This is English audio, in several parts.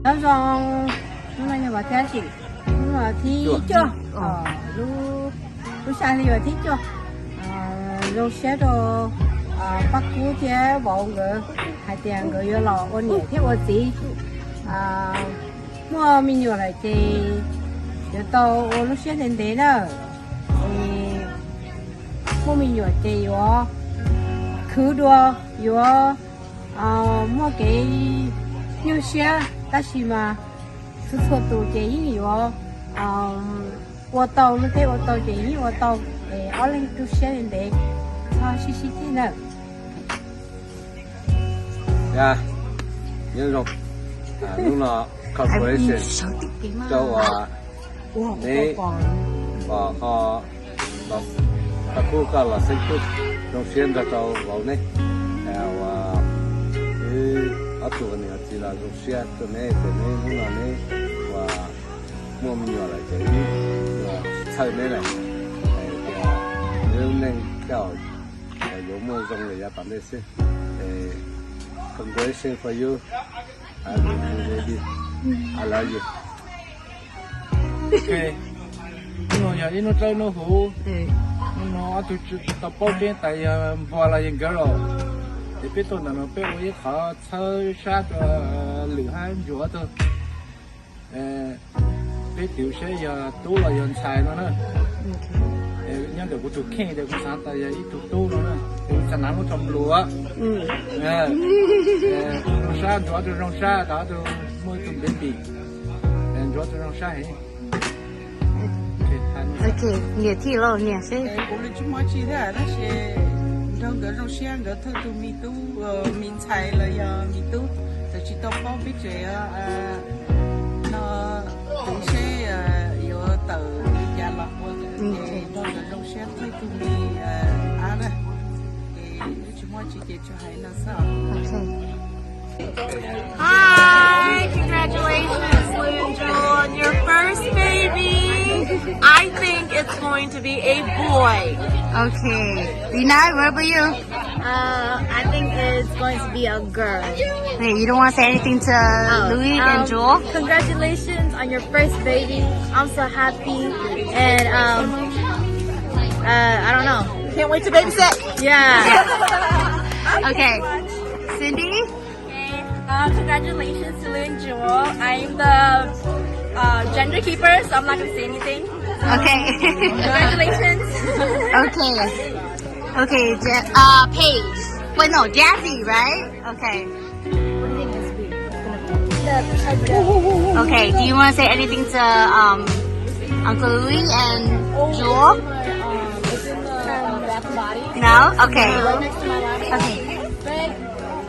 Nó rong nó là nhà bà chị nhưng mà thi chưa lúc sáng thì bà thi chưa lúc sẽ rồi bắt cú chế bộ người hai tiền người yêu lò ôn nhẹ thế ôn gì mua mình nhiều lại thì giờ tao lúc sẽ đến đấy đó mua mình nhiều thì yo cứ đua yo mua cái nhiều xe ta chỉ mà số số tổ chế gì yo ô tô lúc thế ô tô chế gì ô tô để ở lên lúc sẽ đến đấy xí xí thế nào nhớ rồi lúc nào corporation cho để họ ta cố gắng là sinh tồn trong xuyên ra cho vào này và ở chỗ này chỉ là trong xuyên chỗ này lúc nào này và mua nhiều lại cái chơi này này nếu nên cao有么种的也办得成，congratulations for you, and baby, I love you. Okay, nó giờ đi nó chơi nó hú, nó tụi tập bao bên tại vào là những cái rồi, thì biết tôi là nó biết với họ chơi sát lửa hai rửa thôi, biết tiểu sẽ giờ tú là dân xài nó nữa. Nhưng được tụi kia được sáng tại ít tụi tu nữa, tụi sản nó trồng lúa, sa cho tụi rong sa đó tụi mới tụi đến bị, cho tụi rong sa ấy. Ok, nghĩa thì lo nghĩa sẽ. Cũng là chúng moi chỉ thế đó sẽ trong cái rong sen cái thứ tụi mi tu min xài là giờ mi tu, thì chỉ tao bao biết rồi nó tụi sẽ yêu từ gia lộc thì trong cái rong sen thì tụi mi đó thì chúng moi chỉ để cho hay là sao. Hi, congratulations, Lou and Jewel, on your first baby. I think it's going to be a boy. Okay. Lina, what about you? I think it's going to be a girl. Hey, you don't want to say anything to Louis and Jewel? Congratulations on your first baby. I'm so happy. And I don't know. Can't wait to babysit. Yeah. Okay. Cindy? Congratulations to Lou and Jewel. I'm the gender keeper, so I'm not going to say anything. Okay. Congratulations. Okay. Okay, Paige. Wait, no, Jazzy, right? Okay. Okay, do you want to say anything to Uncle Louis and Jewel? No? Okay. Okay.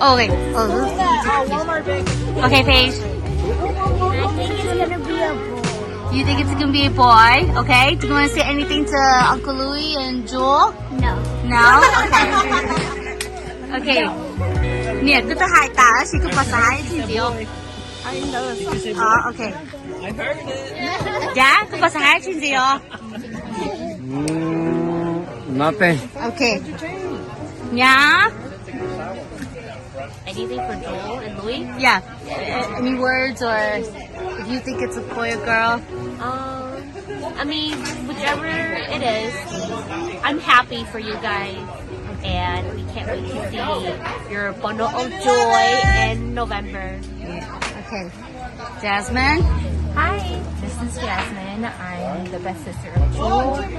Oh, wait. one more big. Okay, Paige. I think it's going to be a boy. You think it's gonna be a boy? Okay. Do you want to say anything to Uncle Louis and Jewel? No. No? Okay. Okay. Nè, cứ tới hai tả chỉ cóภาษาที่เดียว okay. Dạ, cóภาษาที่เดียว Nothing. Okay. Yeah. Anything for Joel and Louis? Yeah. Any words or if you think it's a boy or girl? I mean, whichever it is, I'm happy for you guys, and we can't wait to see your bundle of joy in November. Okay. Jasmine? Hi, this is Jasmine. I'm the best sister of Joel, and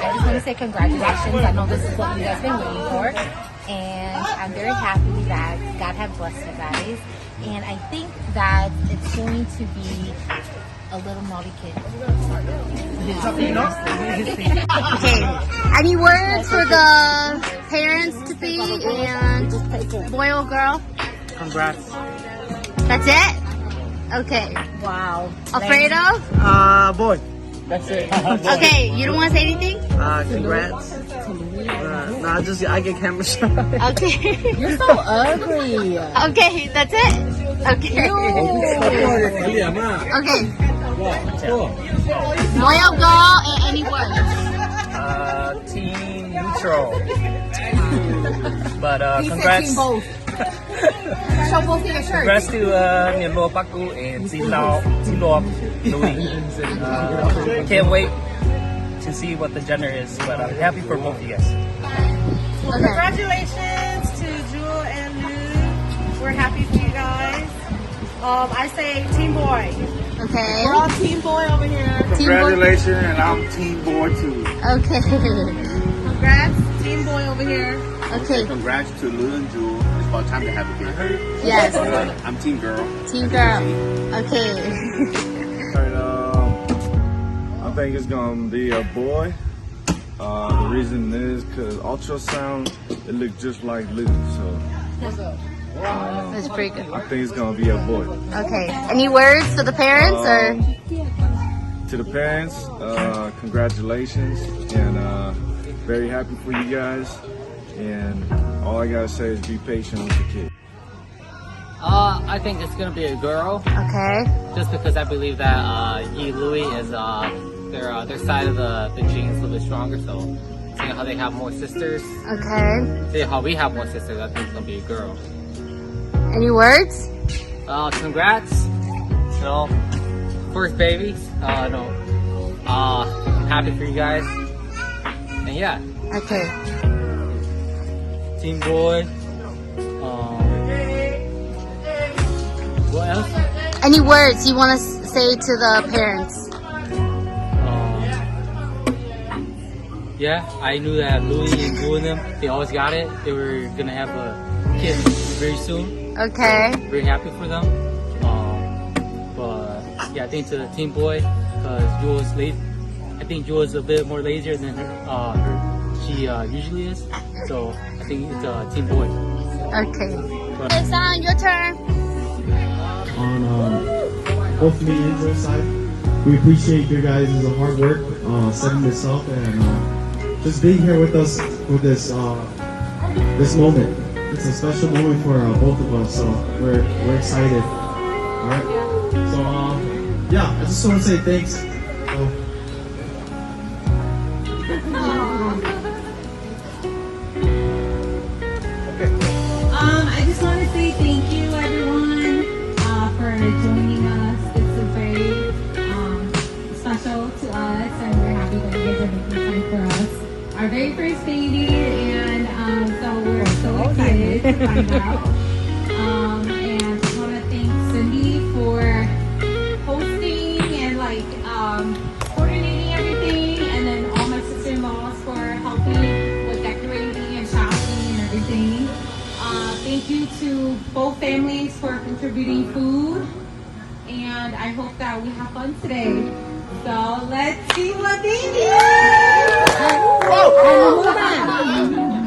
I just want to say congratulations. I know this is what you guys been waiting for, and I'm very happy that God has blessed you guys, and I think that it's going to be a little naughty kid. Okay. Any words for the parents to be and boy or girl? Congrats. That's it? Okay. Wow. Afraid of? Boy. That's it. Okay. You don't want to say anything? Congrats. Nah, just I get camera shot. Okay. You're so ugly. Okay. That's it? Okay. Okay. Boy or girl and any words? Team neutral. But He said congrats. team both. Show both of your shirts. Congrats to Nielo Paku and Zilop Louis. I can't wait to see what the gender is, but I'm happy for both of you guys. Congratulations to Jewel and Lou. We're happy for you guys. I say team boy. Okay. We're all team boy over here. Congratulations, and I'm team boy too. Okay. Congrats, team boy over here. Okay. Congrats to Lou and Jewel. It's about time to have a kid. Yes. I'm team girl. Team girl. Okay. I think it's gonna be a boy. The reason is because ultrasound, it looked just like Lou, so That's pretty good. I think it's gonna be a boy. Okay. Any words to the parents or? To the parents, congratulations, and very happy for you guys. And all I gotta say is be patient with the kid. I think it's gonna be a girl, Okay. just because I believe that Yi Louis is their side of the genes a little bit stronger. So seeing how they have more sisters, Okay. seeing how we have more sisters, I think it's gonna be a girl. Any words? Congrats, first baby. Happy for you guys, and yeah, Okay. team boy. What else? Any words you want to say to the parents? Yeah, I knew that Louis and Jewel and them, they always got it. They were gonna have a kid very soon. Okay. Very happy for them. But yeah, I think to the team boy, because Jewel is late. I think Jewel is a bit more lazier than she usually is. So I think it's a team boy. Okay. Hey, Son, your turn. On both me and Joe's side, we appreciate your guys' hard work setting this up and just being here with us for this this moment. It's a special moment for both of us, so we're excited. All right. So yeah, I just want to say thanks. I just want to say thank you, everyone, for joining us. It's a very special to us, and we're happy that you guys are making time for us. Our very first baby, and so we're so excited to find out. And just want to thank Cindy for hosting and coordinating everything, and then all my sister-in-laws for helping with decorating and shopping and everything. Thank you to both families for contributing food, and I hope that we have fun today. So let's see what baby is!